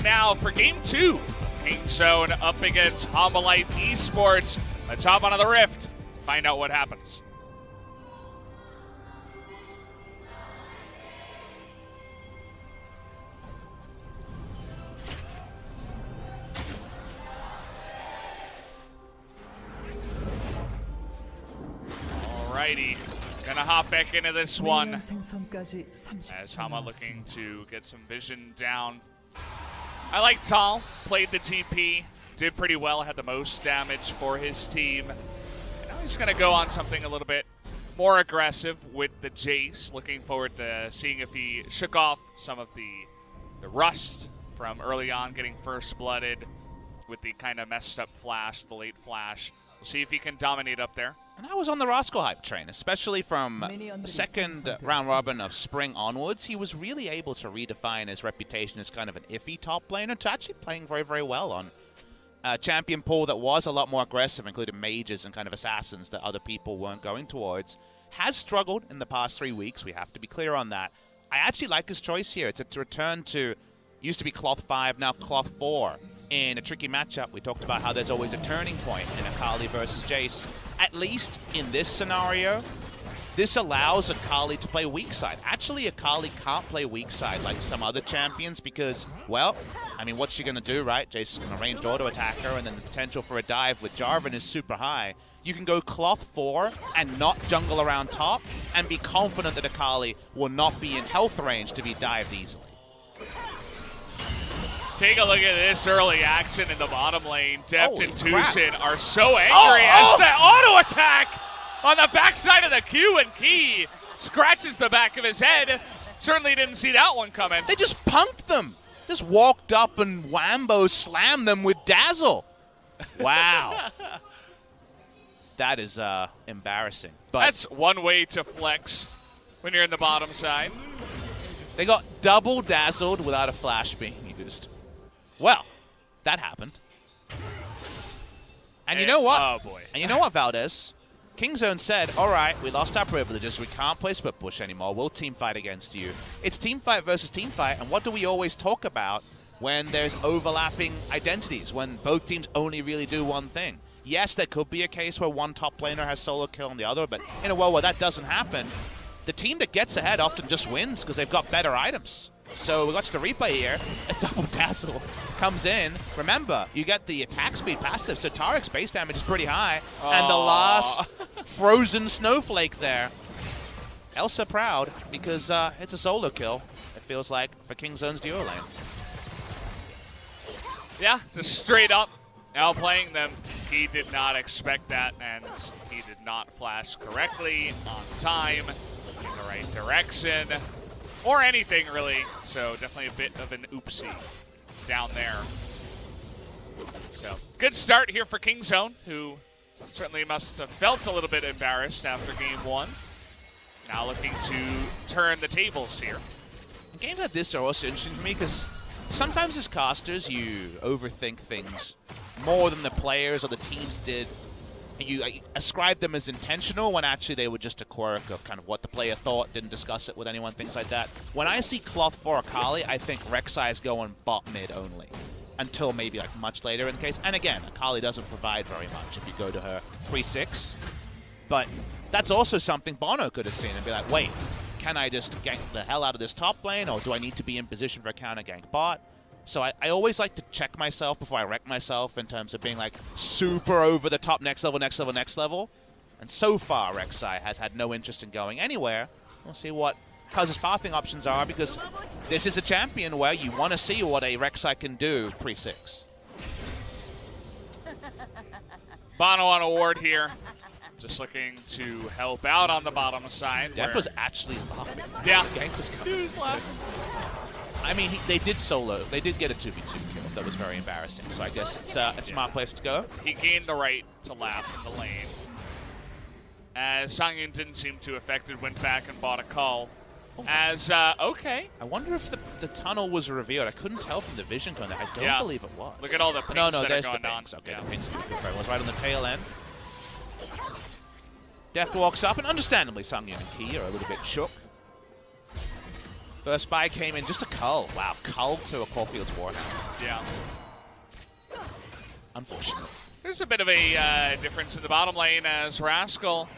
Now for game 2, KingZone up against Hanwha Esports. Let's hop onto the Rift, find out what happens. Alrighty, gonna hop back into this one as Hanwha looking to get some vision down. I like Thal, played the TP, did pretty well, had the most damage for his team. And now he's gonna go on something a little bit more aggressive with the Jace. Looking forward to seeing if he shook off some of the rust from early on, getting first blooded with the kind of messed up flash, the late flash. We'll see if he can dominate up there. And I was on the Rascal hype train, especially from the second round robin of spring onwards. He was really able to redefine his reputation as kind of an iffy top laner to actually playing very, very well on a champion pool that was a lot more aggressive, including mages and kind of assassins that other people weren't going towards. Has struggled in the past 3 weeks, we have to be clear on that. I actually like his choice here. It's a return to, used to be Cloth 5, now Cloth 4. In a tricky matchup, we talked about how there's always a turning point in Akali versus Jace. At least in this scenario, this allows Akali to play weak side. Actually, Akali can't play weak side like some other champions because, well, I mean, what's she going to do, right? Jace is going to ranged auto attack her, and then the potential for a dive with Jarvan is super high. You can go Cloth 4 and not jungle around top and be confident that Akali will not be in health range to be dived easily. Take a look at this early action in the bottom lane. Deft and TusiN are so angry as that auto attack on the backside of the Q, and Key scratches the back of his head. Certainly didn't see that one coming. They just punked them. Just walked up and whambo slammed them with Dazzle. Wow. That is embarrassing. But that's one way to flex when you're in the bottom side. They got double dazzled without a flash being used. Well, that happened. And you know what? Oh, boy. And you know what, Valdez? KingZone said, all right, we lost our privileges. We can't play split push anymore. We'll team fight against you. It's team fight versus team fight. And what do we always talk about when there's overlapping identities, when both teams only really do one thing? Yes, there could be a case where one top laner has solo kill on the other, but in a world where that doesn't happen, the team that gets ahead often just wins because they've got better items. So we watch the replay here. A double dazzle comes in. Remember, you get the attack speed passive, so Tarek's base damage is pretty high. Aww. And the last frozen snowflake there. Elsa proud because it's a solo kill, it feels like, for KingZone's duo lane. Yeah, just straight up outplaying them. He did not expect that, and he did not flash correctly on time in the right direction. Or anything, really. So definitely a bit of an oopsie down there. So good start here for KingZone, who certainly must have felt a little bit embarrassed after game 1. Now looking to turn the tables here. And games like this are also interesting to me because sometimes as casters, you overthink things more than the players or the teams did. You ascribe them as intentional when actually they were just a quirk of kind of what the player thought, didn't discuss it with anyone, things like that. When I see Cloth for Akali, I think Rek'Sai is going bot mid only. Until maybe like much later in the case. And again, Akali doesn't provide very much if you go to her 3-6. But that's also something bonO could have seen and be like, wait, can I just gank the hell out of this top lane, or do I need to be in position for a counter gank bot? So I always like to check myself before I wreck myself in terms of being like super over the top, next level, next level, next level. And so far, Rek'Sai has had no interest in going anywhere. We'll see what Cuzz's pathing options are, because this is a champion where you want to see what a Rek'Sai can do pre-6. bonO on a ward here. Just looking to help out on the bottom side. Deft was actually laughing. Yeah. The gank was coming. He was laughing. I mean, they did solo. They did get a 2v2 kill. That was very embarrassing. So I guess it's a smart place to go. He gained the right to laugh in the lane. As Sangyoon didn't seem too affected, went back and bought a call. As, okay. I wonder if the tunnel was revealed. I couldn't tell from the vision going there. I don't believe it was. Look at all the pings no, that there's are the going on. pings. Okay, the pings do good. Right, was right on the tail end. Deft walks up, and understandably, Sangyoon and Key are a little bit shook. First buy came in just a cull. Wow, cull to a Caulfield's Warhound. Yeah. Unfortunate. There's a bit of a difference in the bottom lane as Rascal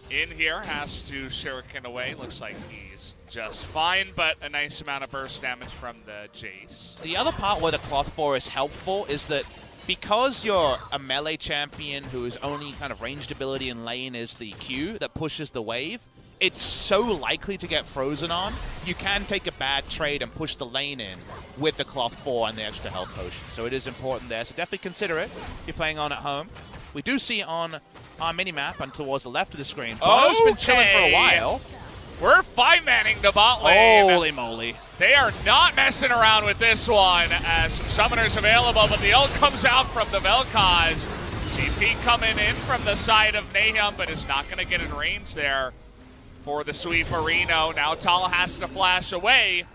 in here has to shuriken away. Looks like he's just fine, but a nice amount of burst damage from the Jace. The other part where the Cloth 4 is helpful is that because you're a melee champion whose only kind of ranged ability in lane is the Q that pushes the wave, it's so likely to get frozen on. You can take a bad trade and push the lane in with the Cloth 4 and the extra health potion. So it is important there. So definitely consider it if you're playing on at home. We do see on our minimap and towards the left of the screen, bonO's been chilling for a while. We're 5-manning the bot lane. Holy moly. They are not messing around with this one as summoners available, but the ult comes out from the Vel'Koz. TP coming in from the side of Naehyun, but it's not going to get in range there for the sweep Marino. Now Thal has to flash away,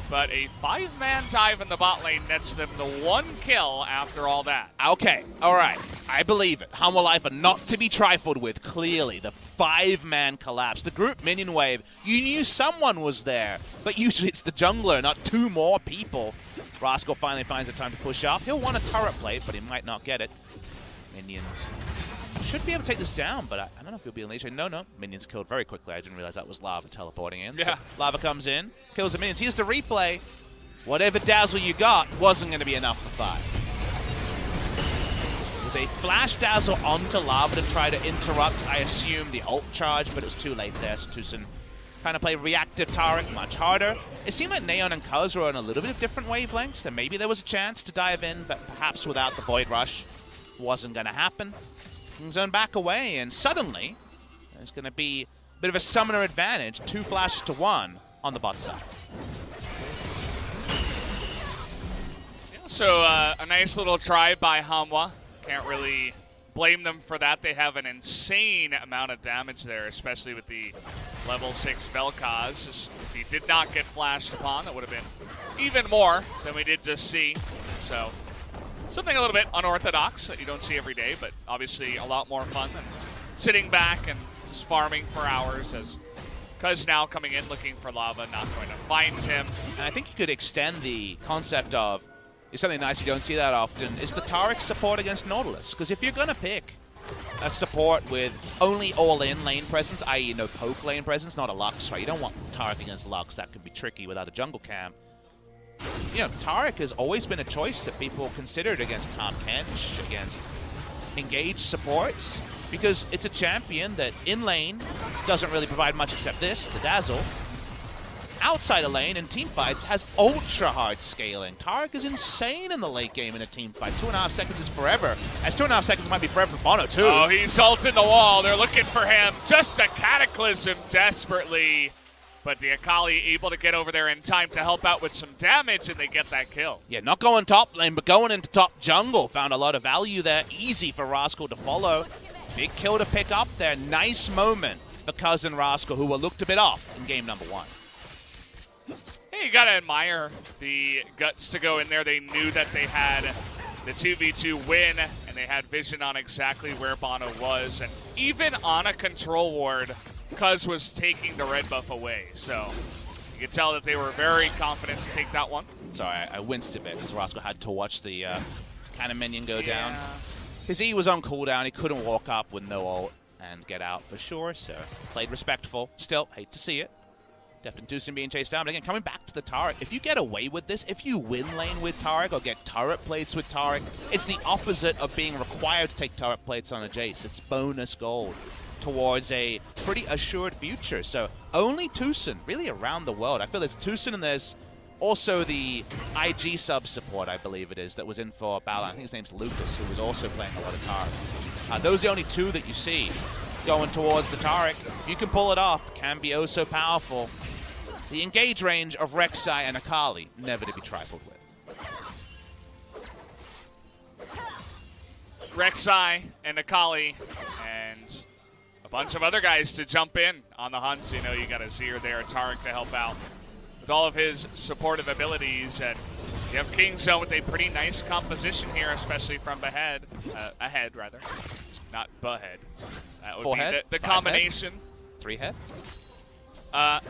but a 5-man dive in the bot lane nets them the 1 kill after all that. Okay, all right. I believe it. Hanwha Life are not to be trifled with, clearly. The 5-man collapse. The group minion wave, you knew someone was there, but usually it's the jungler, not 2 more people. Rascal finally finds the time to push up. He'll want a turret plate, but he might not get it. Minions should be able to take this down, but I don't know if he'll be unleashed. No. Minions killed very quickly. I didn't realize that was Lava teleporting in. Yeah. So Lava comes in, kills the minions. Here's the replay. Whatever dazzle you got wasn't going to be enough for 5. It was a flash dazzle onto Lava to try to interrupt, I assume, the ult charge, but it was too late there. So TusiN trying to play reactive Taric much harder. It seemed like Naehyun and Cuzz were on a little bit of different wavelengths, and maybe there was a chance to dive in, but perhaps without the Void Rush wasn't going to happen. Zone back away, and suddenly there's going to be a bit of a summoner advantage. 2 flashes to 1 on the bot side. Yeah, so a nice little try by Hanwha. Can't really blame them for that. They have an insane amount of damage there, especially with the level 6 Vel'Koz. If he did not get flashed upon, that would have been even more than we did just see. So something a little bit unorthodox that you don't see every day, but obviously a lot more fun than sitting back and just farming for hours as Cuzz now coming in looking for Lava, not going to find him. And I think you could extend the concept of, it's something nice you don't see that often, is the Taric support against Nautilus. Because if you're going to pick a support with only all-in lane presence, i.e. no poke lane presence, not a Lux, right? You don't want Taric against Lux. That could be tricky without a jungle camp. You know, Taric has always been a choice that people considered against Tom Kench, against engaged supports, because it's a champion that in lane doesn't really provide much except this, the dazzle. Outside of lane in team fights has ultra hard scaling. Taric is insane in the late game in a team fight. 2.5 seconds is forever, as 2.5 seconds might be forever for bonO too. Oh, he's ulting the wall. They're looking for him. Just a cataclysm desperately. But the Akali able to get over there in time to help out with some damage, and they get that kill. Yeah, not going top lane, but going into top jungle. Found a lot of value there. Easy for Rascal to follow. Big kill to pick up there. Nice moment for Cuzz and Rascal, who were looked a bit off in game number 1. Hey, you got to admire the guts to go in there. They knew that they had the 2v2 win, and they had vision on exactly where bonO was. And even on a control ward, Cuzz was taking the red buff away, so you can tell that they were very confident to take that one. Sorry, I winced a bit because Rascal had to watch the cannon minion go down. His E was on cooldown, he couldn't walk up with no ult and get out for sure, so played respectful. Still, hate to see it. Deft and TusiN being chased down, but again, coming back to the Taric, if you get away with this, if you win lane with Taric or get turret plates with Taric, it's the opposite of being required to take turret plates on a Jace. It's bonus gold towards a pretty assured future. So only TusiN, really around the world. I feel there's TusiN and there's also the IG sub support, I believe it is, that was in for Balan. I think his name's Lucas, who was also playing a lot of Taric. Those are the only 2 that you see going towards the Taric. If you can pull it off, can be oh so powerful. The engage range of Rek'Sai and Akali, never to be trifled with. Rek'Sai and Akali and a bunch of other guys to jump in on the hunt. You know, you got Azir there, Taric to help out with all of his supportive abilities. And you have King Zone with a pretty nice composition here, especially from ahead, not Behead. That would Four be head? the Five combination. Head? 3 head? I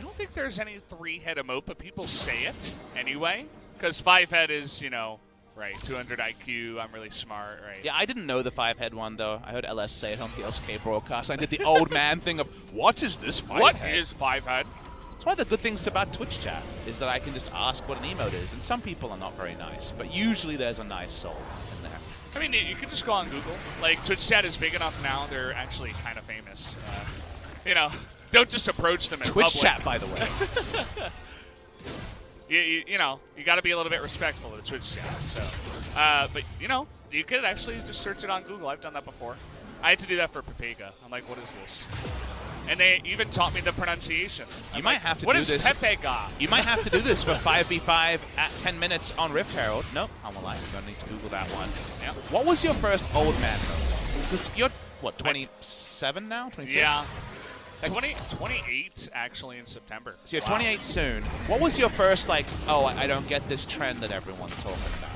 don't think there's any 3-head emote, but people say it anyway. Because 5-head is, you know, right, 200 IQ, I'm really smart, right? Yeah, I didn't know the 5-head one, though. I heard LS say it on the LCK broadcast. I did the old man thing of, what is this 5-head? What is 5-head? It's one of the good things about Twitch chat, is that I can just ask what an emote is. And some people are not very nice, but usually there's a nice soul in there. I mean, you could just go on Google. Like, Twitch chat is big enough now, they're actually kind of famous. You know, don't just approach them in Twitch public. chat, by the way. You know, you got to be a little bit respectful of the Twitch chat. So, but you know, you could actually just search it on Google. I've done that before. I had to do that for Pepega. I'm like, what is this? And they even taught me the pronunciation. You might have to do this. What is Pepega? You might have to do this for 5v5 at 10 minutes on Rift Herald. Nope, I'm alive. I'm gonna need to Google that one. Yeah. What was your first old man mode? Because you're what, 27 now? 26? Yeah. 28 actually in September. So you're 28 soon. What was your first, like, oh, I don't get this trend that everyone's talking about?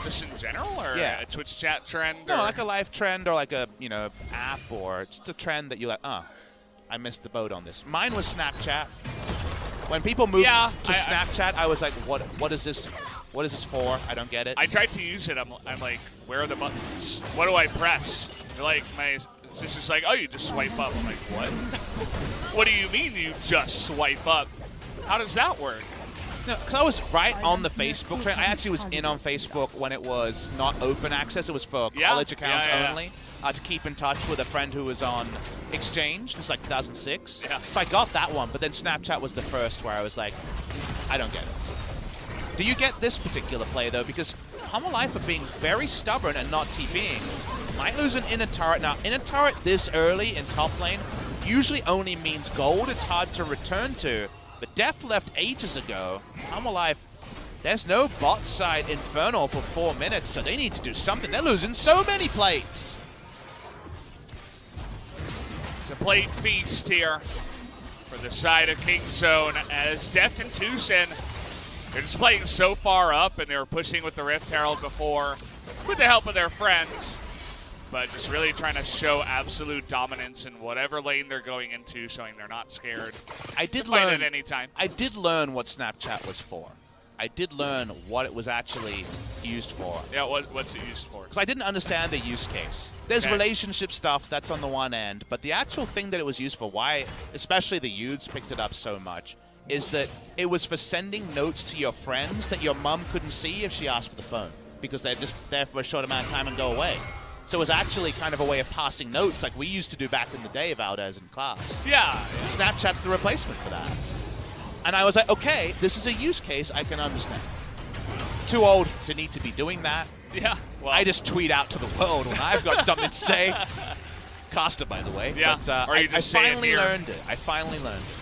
Just in general, or yeah. a Twitch chat trend? No, or? like a live trend or like a, you know, app or just a trend that you're like, I missed the boat on this. Mine was Snapchat. When people moved to Snapchat, I was like, what is this? What is this for? I don't get it. I tried to use it. I'm like, where are the buttons? What do I press? They're like, my sister's like, oh, you just swipe up. I'm like, what? What do you mean you just swipe up? How does that work? No, because I was right on the Facebook trend. I actually was in on Facebook when it was not open access. It was for college accounts only. To keep in touch with a friend who was on Exchange. This is like 2006. Yeah. So I got that one, but then Snapchat was the first where I was like, I don't get it. Do you get this particular play, though? Because Hanwha Life are being very stubborn and not TPing. Might lose an inner turret. Now, inner turret this early in top lane usually only means gold. It's hard to return to. But Deft left ages ago. Hanwha Life, there's no bot side Infernal for 4 minutes, so they need to do something. They're losing so many plates. It's a plate feast here for the side of King Zone as Deft and TusiN, they're just playing so far up, and they were pushing with the Rift Herald before with the help of their friends, but just really trying to show absolute dominance in whatever lane they're going into, showing they're not scared. I did learn learn at any time. I did learn what Snapchat was for. I did learn what it was actually used for. Yeah, what's it used for? Because I didn't understand the use case. There's relationship stuff, that's on the one end, but the actual thing that it was used for, why especially the youths picked it up so much, is that it was for sending notes to your friends that your mum couldn't see if she asked for the phone, because they're just there for a short amount of time and go away. So it was actually kind of a way of passing notes like we used to do back in the day, Valdez, in class. Yeah. Snapchat's the replacement for that. And I was like, okay, this is a use case I can understand. Too old to need to be doing that. Yeah. Well, I just tweet out to the world when I've got something to say. Costa, by the way. Yeah. But, or you just I finally learned it. I finally learned it.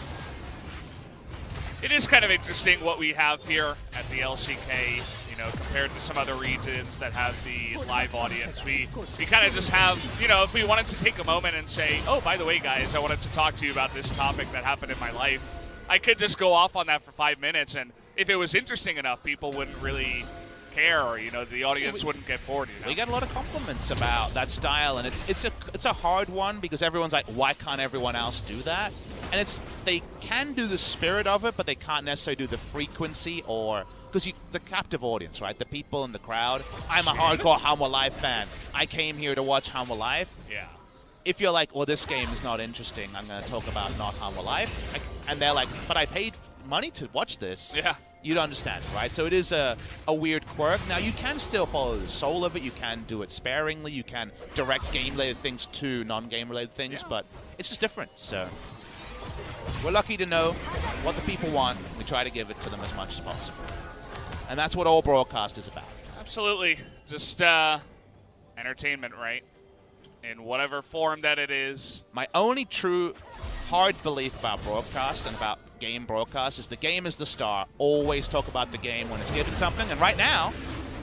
It is kind of interesting what we have here at the LCK, you know, compared to some other regions that have the live audience. We kind of just have, you know, if we wanted to take a moment and say, oh, by the way, guys, I wanted to talk to you about this topic that happened in my life, I could just go off on that for 5 minutes, and if it was interesting enough, people wouldn't really care, or, you know, the audience wouldn't get bored, you know? We get a lot of compliments about that style, and it's a hard one because everyone's like, why can't everyone else do that? And they can do the spirit of it, but they can't necessarily do the frequency, or because the captive audience, right? The people in the crowd. I'm a hardcore Hanwha Live fan. I came here to watch Hanwha Live. Yeah. If you're like, well, this game is not interesting, I'm going to talk about not Hanwha Live, and they're like, but I paid money to watch this. Yeah. You'd understand, right? So it is a weird quirk. Now, you can still follow the soul of it. You can do it sparingly. You can direct game-related things to non-game-related things, but it's just different. So we're lucky to know what the people want. We try to give it to them as much as possible. And that's what all broadcast is about. Absolutely. Just entertainment, right? In whatever form that it is. My only true hard belief about broadcast and about game broadcast is the game is the star. Always talk about the game when it's given something. And right now,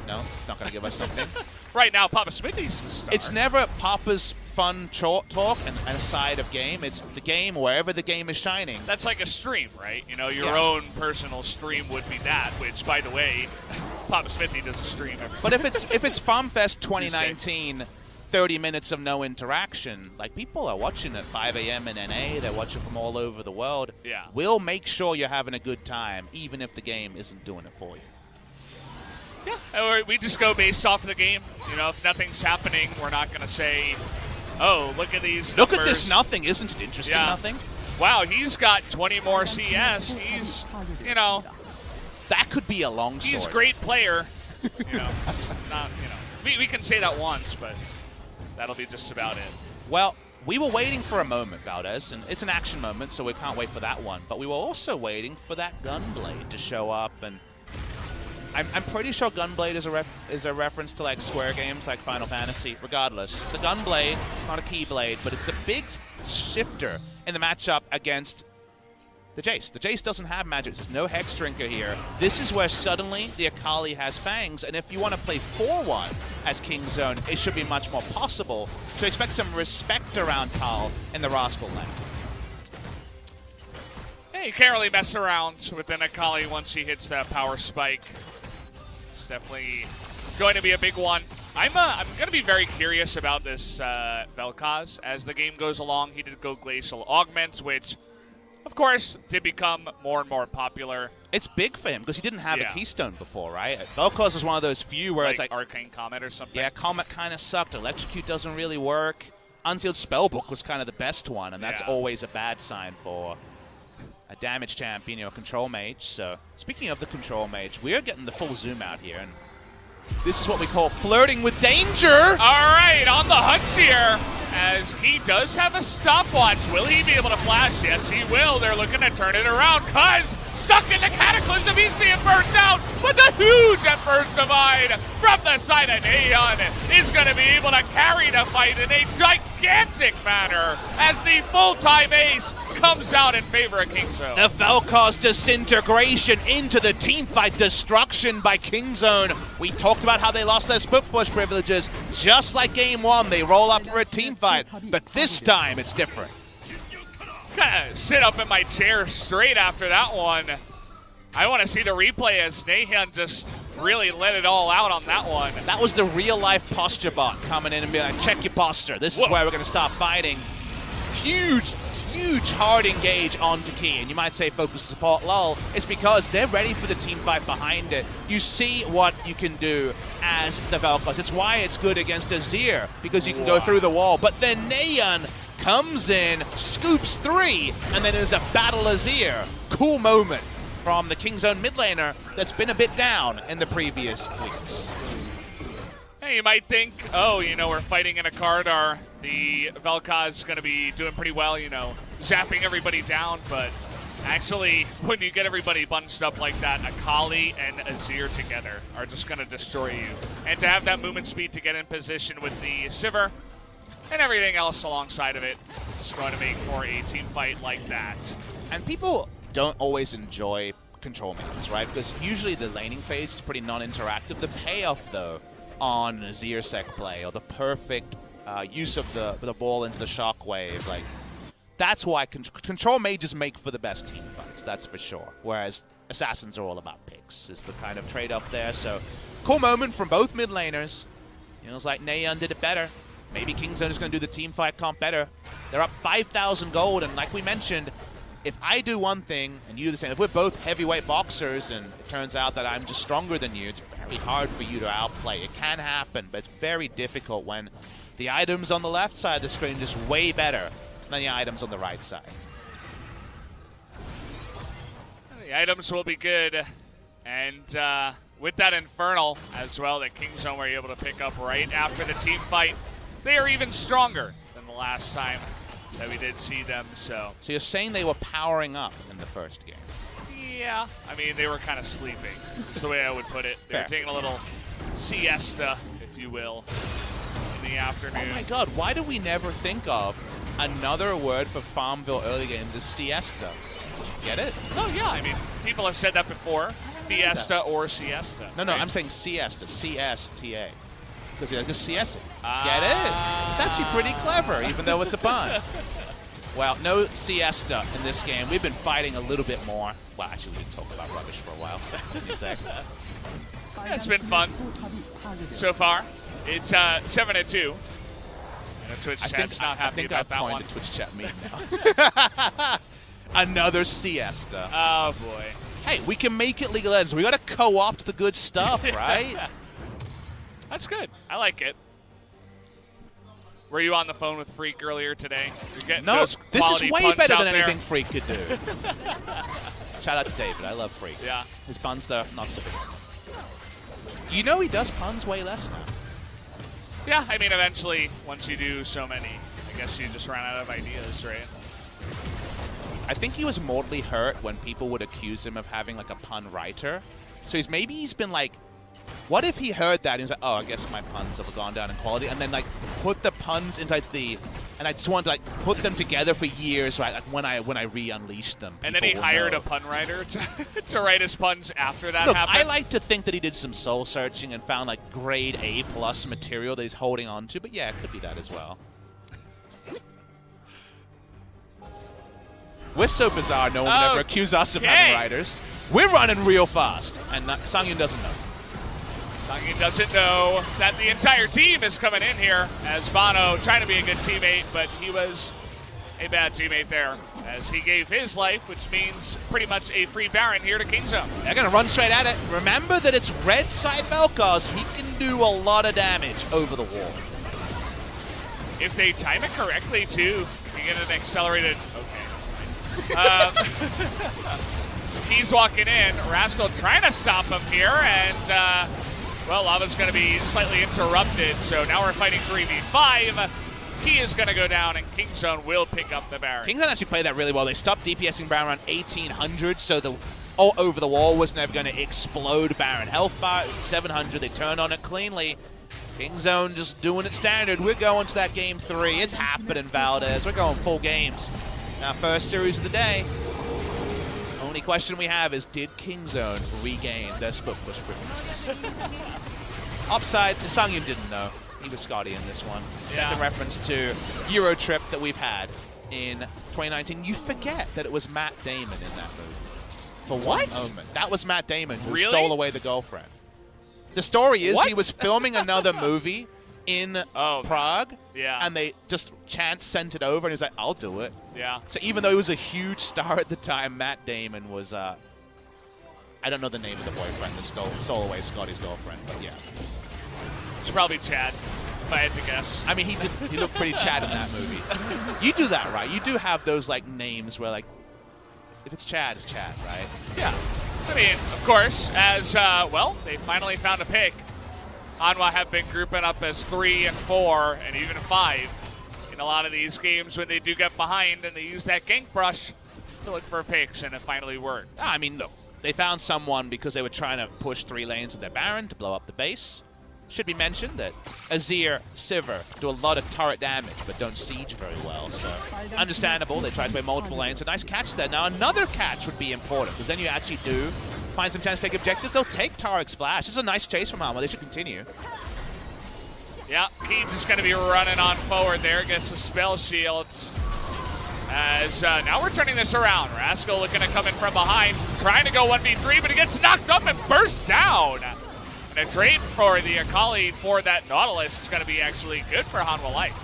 no, it's not going to give us something. Right now, Papa Smithy's the star. It's never Papa's fun talk and a side of game. It's the game wherever the game is shining. That's like a stream, right? You know, your own personal stream would be that, which, by the way, Papa Smithy does a stream every But if it's FarmFest 2019 30 minutes of no interaction, like, people are watching at 5 a.m. in NA, they're watching from all over the world. Yeah. We'll make sure you're having a good time, even if the game isn't doing it for you. Yeah, or we just go based off of the game. You know, if nothing's happening, we're not going to say, oh, look at these numbers. Look at this nothing. Isn't it interesting, nothing? Wow, he's got 20 more CS. He's, you know. That could be a long He's sword. a great player. You know, not, you know. We can say that once, but that'll be just about it. Well, we were waiting for a moment, Valdez, and it's an action moment, so we can't wait for that one. But we were also waiting for that Gunblade to show up, and I'm pretty sure Gunblade is a reference to, like, Square games like Final Fantasy. Regardless, the Gunblade, it's not a Keyblade, but it's a big shifter in the matchup against the Jace. The Jace doesn't have magic. There's no Hex Drinker here. This is where suddenly the Akali has Fangs, and if you want to play 4-1 as King's Zone, it should be much more possible to expect some respect around Thal in the Rascal lane. Yeah, you can't really mess around with an Akali once he hits that power spike. It's definitely going to be a big one. I'm going to be very curious about this Vel'Koz as the game goes along. He did go Glacial Augment, which, of course, did become more and more popular. It's big for him because he didn't have a Keystone before, right? Vel'Koz was one of those few where it's like Arcane Comet or something. Yeah, Comet kind of sucked. Electrocute doesn't really work. Unsealed Spellbook was kind of the best one, and that's always a bad sign for a damage champion, you know, control mage. So, speaking of the control mage, we are getting the full zoom out here, and this is what we call flirting with danger. All right, on the hunt here, as he does have a stopwatch. Will he be able to flash? Yes, he will. They're looking to turn it around. Cuzz stuck in the Cataclysm. He's being burnt out, but the huge First Divide from the side of Naehyun is going to be able to carry the fight in a gigantic manner as the full-time ace comes out in favor of King's Zone. The Vel'Koz disintegration into the teamfight, destruction by King's Zone. We talked about how they lost their split push privileges. Just like game one, they roll up for a teamfight, but this time it's different. Kind of sit up in my chair straight after that one. I want to see the replay as Naehyun just really let it all out on that one. That was the real-life posture bot coming in and being like, check your posture. This is where we're going to stop fighting. Huge hard engage onto Key, and you might say focus support lull. It's because they're ready for the team fight behind it. You see what you can do as the Vel'Koz. It's why it's good against Azir, because you can go through the wall. But then Naehyun comes in, scoops 3, and then there's a battle Azir. Cool moment from the King's Zone mid laner that's been a bit down in the previous weeks. Hey, you might think, oh, you know, we're fighting in a corridor. The Vel'Koz is going to be doing pretty well, you know, zapping everybody down. But actually, when you get everybody bunched up like that, Akali and Azir together are just going to destroy you. And to have that movement speed to get in position with the Sivir and everything else alongside of it, it's going to make for a team fight like that. And people don't always enjoy control mages, right? Because usually the laning phase is pretty non-interactive. The payoff, though, on Zirsek play, or the perfect use of the ball into the shockwave, like, that's why control mages make for the best team fights, that's for sure. Whereas assassins are all about picks, is the kind of trade-off there. So, cool moment from both mid laners. You know, it's like Naehyun did it better. Maybe King's Zone is going to do the team fight comp better. They're up 5,000 gold, and like we mentioned, if I do one thing and you do the same, if we're both heavyweight boxers and it turns out that I'm just stronger than you, it's very hard for you to outplay. It can happen, but it's very difficult when the items on the left side of the screen are just way better than the items on the right side. The items will be good, and with that Infernal as well that King's Zone were able to pick up right after the team fight, they are even stronger than the last time that we did see them. So you're saying they were powering up in the first game? Yeah, I mean, they were kind of sleeping. That's the way I would put it. They were taking a little siesta, if you will, in the afternoon. Oh my god, why do we never think of another word for Farmville early games as siesta? Get it? Oh yeah, I mean, people have said that before. Fiesta or siesta. No, right? I'm saying siesta, C-S-T-A. Because you're just CS-ing. Get it? It's actually pretty clever, even though it's a pun. Well, no siesta in this game. We've been fighting a little bit more. Well, actually, we didn't talk about rubbish for a while, so what do you say? Yeah, it's been fun so far. It's 7-2. And the Twitch chat's not happy about that one. I think I've coined the Twitch chat meme now. Another siesta. Oh, boy. Hey, we can make it League of Legends. We got to co-opt the good stuff, right? That's good. I like it. Were you on the phone with Freak earlier today? You're getting no, those this is way better than anything there. Freak could do. Shout out to David. I love Freak. Yeah. His puns, though, not so big. You know he does puns way less now. Yeah, I mean, eventually, once you do so many, I guess you just run out of ideas, right? I think he was mortally hurt when people would accuse him of having, like, a pun writer. So he's been like, what if he heard that and he's like, oh, I guess my puns have gone down in quality, and then like put the puns into like and I just wanted to like put them together for years, right? Like when I re-unleashed them. And then he hired a pun writer to write his puns after that happened. I like to think that he did some soul searching and found like grade A+ material that he's holding on to, but yeah, it could be that as well. We're so bizarre, no one would ever accuse us of having writers. We're running real fast, and Sangyoon doesn't know. Sangyoon doesn't know that the entire team is coming in here as bonO trying to be a good teammate, but he was a bad teammate there as he gave his life, which means pretty much a free Baron here to Kingzone. They're going to run straight at it. Remember that it's red side Vel'Koz. He can do a lot of damage over the wall. If they time it correctly, too, you get an accelerated... Okay. He's walking in. Rascal trying to stop him here, and... well, Lava's going to be slightly interrupted, so now we're fighting 3v5. He is going to go down, and Kingzone will pick up the Baron. Kingzone actually played that really well. They stopped DPSing Baron around 1800, so the all over the wall was never going to explode Baron. Health bar is 700. They turned on it cleanly. Kingzone just doing it standard. We're going to that game 3. It's happening, Valdez. We're going full games. Our first series of the day. Only question we have is, did Kingzone regain their split push privileges? Upside, Sangyoon didn't know. He was Scotty in this one. Yeah. The reference to Euro trip that we've had in 2019. You forget that it was Matt Damon in that movie. For one moment. That was Matt Damon who stole away the girlfriend. The story is he was filming another movie in Prague, and they just chance sent it over, and he's like, I'll do it. Yeah. So even though he was a huge star at the time, Matt Damon was, I don't know the name of the boyfriend that stole away Scotty's girlfriend, but yeah. It's probably Chad, if I had to guess. I mean, he looked pretty Chad in that movie. You do that, right? You do have those, like, names where, like, if it's Chad, it's Chad, right? Yeah. I mean, of course, as, well, they finally found a pick. Hanwha have been grouping up as 3 and 4 and even 5 in a lot of these games when they do get behind, and they use that gank brush to look for picks, and it finally worked. I mean, look, they found someone because they were trying to push 3 lanes with their Baron to blow up the base. Should be mentioned that Azir, Sivir do a lot of turret damage, but don't siege very well, so understandable. They tried to play multiple lanes. A nice catch there. Now, another catch would be important, because then you actually do find some chance to take objectives. They'll take Tarek's flash. This is a nice chase from Hanwha. They should continue. Yeah, Keebs is going to be running on forward there. Gets the spell shield. As now we're turning this around. Rascal looking to come in from behind, trying to go 1v3, but he gets knocked up and bursts down. And a trade for the Akali for that Nautilus is going to be actually good for Hanwha Life.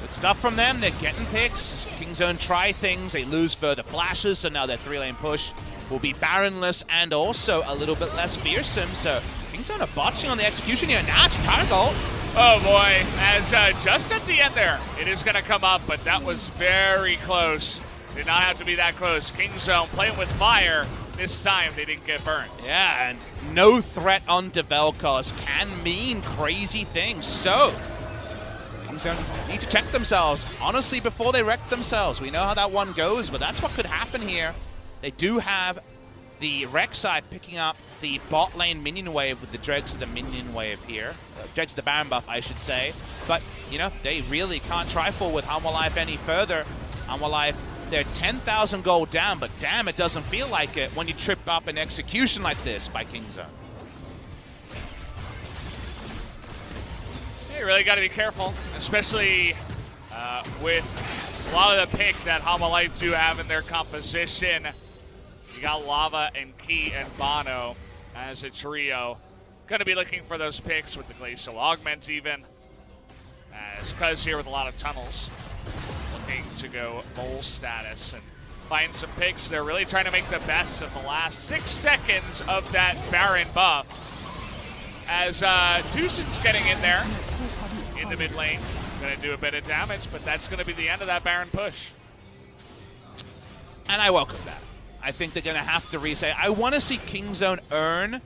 Good stuff from them. They're getting picks. Kingzone try things. They lose further flashes, so now their 3-lane push will be Baronless and also a little bit less fearsome. So Kingzone are botching on the execution here. Now it's Targold. Oh boy, as just at the end there, it is going to come up, but that was very close. Did not have to be that close. Kingzone playing with fire. This time they didn't get burned. Yeah, and no threat on Vel'Koz can mean crazy things. So Kingzone need to check themselves, honestly, before they wreck themselves. We know how that one goes, but that's what could happen here. They do have the Rek'Sai picking up the bot lane minion wave with the Dregs the minion wave here. Dregs the Baron buff, I should say. But, you know, they really can't trifle with Hanwha Life any further. Hanwha Life, they're 10,000 gold down, but damn, it doesn't feel like it when you trip up an execution like this by Kingzone. You really got to be careful, especially with a lot of the pick that Hanwha Life do have in their composition. You got Lava and Key and bonO as a trio. Going to be looking for those picks with the Glacial Augment even. as Cuzz here with a lot of tunnels, looking to go mole status and find some picks. They're really trying to make the best of the last 6 seconds of that Baron buff. As TusiN's getting in there in the mid lane, going to do a bit of damage, but that's going to be the end of that Baron push. And I welcome that. I think they're going to have to reset. I want to see Kingzone earn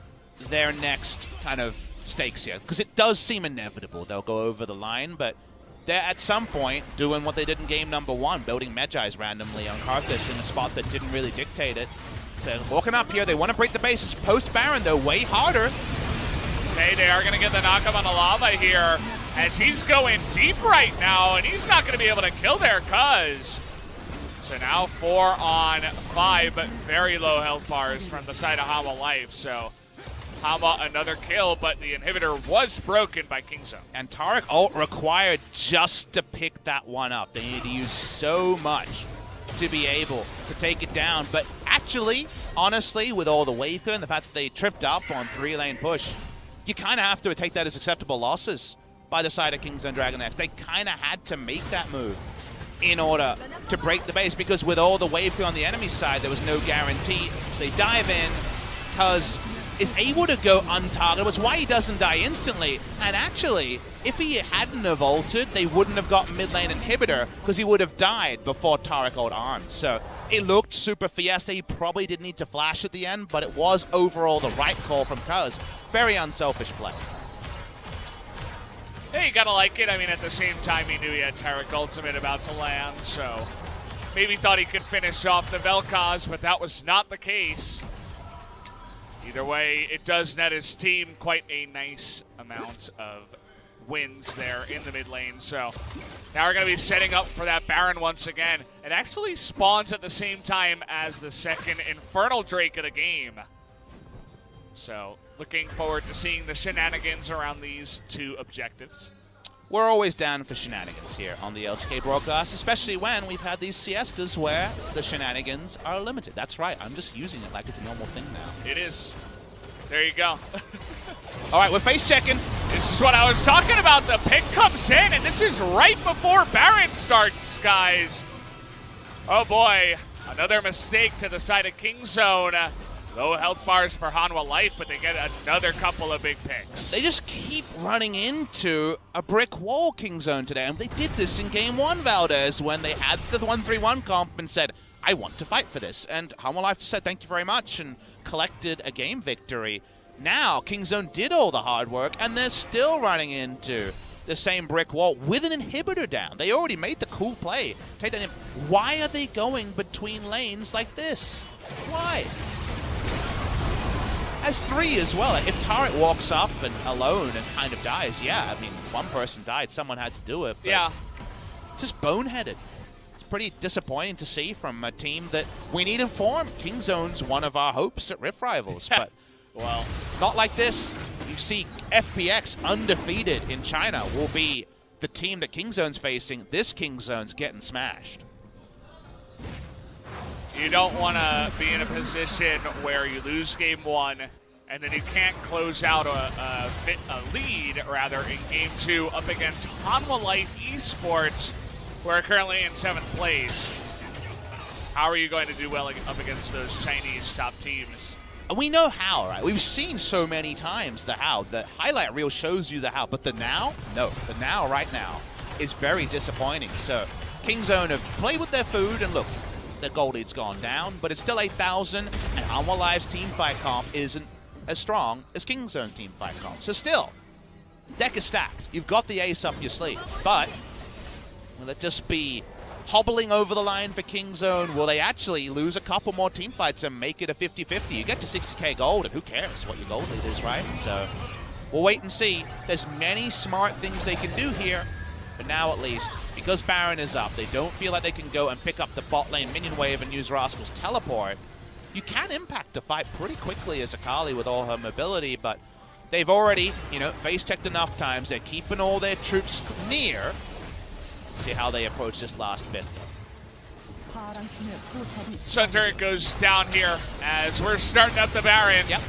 their next kind of stakes here, because it does seem inevitable they'll go over the line, but they're at some point doing what they did in game number 1, building Medjais randomly on Karthus in a spot that didn't really dictate it. So walking up here, they want to break the bases. Post-Baron, though, way harder. Okay, they are going to get the knockup on the lava here, as he's going deep right now, and he's not going to be able to kill their Cuzz. So now 4 on 5, but very low health bars from the side of Hanwha Life. So Hanwha another kill, but the inhibitor was broken by Kingzone. And Taric ult required just to pick that one up. They need to use so much to be able to take it down. But actually, honestly, with all the wave clear and the fact that they tripped up on 3-lane push, you kind of have to take that as acceptable losses by the side of Kingzone Dragon X. They kind of had to make that move in order to break the base, because with all the wave clear on the enemy side, there was no guarantee. So they dive in. Cuzz is able to go untargeted, which is why he doesn't die instantly. And actually, if he hadn't have ulted, they wouldn't have got mid lane inhibitor, because he would have died before Taric ult on. So it looked super Fiesta. He probably didn't need to flash at the end, but it was overall the right call from Cuzz. Very unselfish play. Yeah, you gotta like it. I mean, at the same time, he knew he had Taric ultimate about to land, so maybe thought he could finish off the Vel'Koz, but that was not the case. Either way, it does net his team quite a nice amount of wins there in the mid lane. So now we're going to be setting up for that Baron once again. It actually spawns at the same time as the second Infernal Drake of the game. So looking forward to seeing the shenanigans around these two objectives. We're always down for shenanigans here on the LCK broadcast, especially when we've had these siestas where the shenanigans are limited. That's right, I'm just using it like it's a normal thing now. It is. There you go. All right, we're face checking. This is what I was talking about. The pick comes in, and this is right before Baron starts, guys. Oh boy, another mistake to the side of Kingzone. Low health bars for Hanwha Life, but they get another couple of big picks. They just keep running into a brick wall, Kingzone, today. And they did this in Game 1, Valdez, when they had the 1-3-1 comp and said, I want to fight for this. And Hanwha Life just said, thank you very much, and collected a game victory. Now, Kingzone did all the hard work, and they're still running into the same brick wall with an inhibitor down. They already made the cool play. Take that in. Why are they going between lanes like this? Why? As 3 as well. If Taric walks up and alone and kind of dies, yeah, I mean, one person died, someone had to do it. But yeah. It's just boneheaded. It's pretty disappointing to see from a team that we need informed. Kingzone's one of our hopes at Rift Rivals, but, well, not like this. You see FPX undefeated in China will be the team that Kingzone's facing. This Kingzone's getting smashed. You don't want to be in a position where you lose game 1 and then you can't close out a lead, rather, in game 2 up against Hanwha Life Esports, who are currently in 7th place. How are you going to do well up against those Chinese top teams? We know how, right? We've seen so many times the how. The highlight reel shows you the how, but the now? No. The now, right now, is very disappointing. So Kingzone have played with their food, and look, the gold lead's gone down, but it's still 8,000, and Hanwha Live's teamfight comp isn't as strong as Kingzone's teamfight comp. So still, deck is stacked. You've got the ace up your sleeve, but will it just be hobbling over the line for Kingzone? Will they actually lose a couple more teamfights and make it a 50-50? You get to 60k gold, and who cares what your gold lead is, right? So we'll wait and see. There's many smart things they can do here. But now, at least, because Baron is up, they don't feel like they can go and pick up the bot lane minion wave and use Rascal's teleport. You can impact the fight pretty quickly as Akali with all her mobility, but they've already, face-checked enough times. They're keeping all their troops near. See how they approach this last bit. Sun Turret goes down here as we're starting up the Baron. Yep.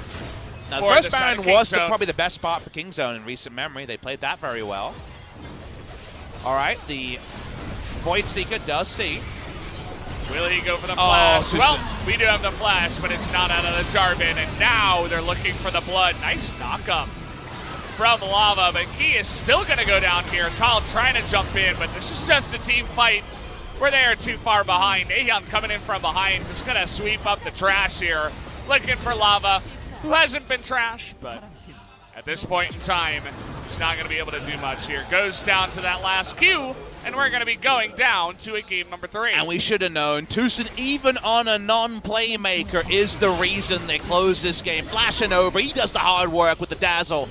Now, the first Baron was probably the best spot for Kingzone in recent memory. They played that very well. All right, the Void Seeker does see. Will he go for the flash? TusiN. Well, we do have the flash, but it's not out of the Jarvan, and now they're looking for the blood. Nice knock up from Lava, but he is still going to go down here. Thal trying to jump in, but this is just a team fight where they are too far behind. Naehyun coming in from behind, just going to sweep up the trash here, looking for Lava, who hasn't been trash, but at this point in time, he's not going to be able to do much here. Goes down to that last Q, and we're going to be going down to a game number 3. And we should have known, TusiN, even on a non-playmaker, is the reason they close this game. Flashing over, he does the hard work with the dazzle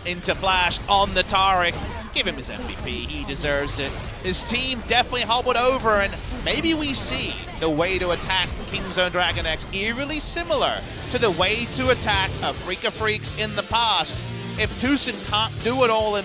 into Flash on the Taric. Give him his MVP, he deserves it. His team definitely hobbled over, and maybe we see the way to attack Kingzone Dragon X eerily similar to the way to attack a Freak of Freaks in the past. If TusiN can't do it all himself,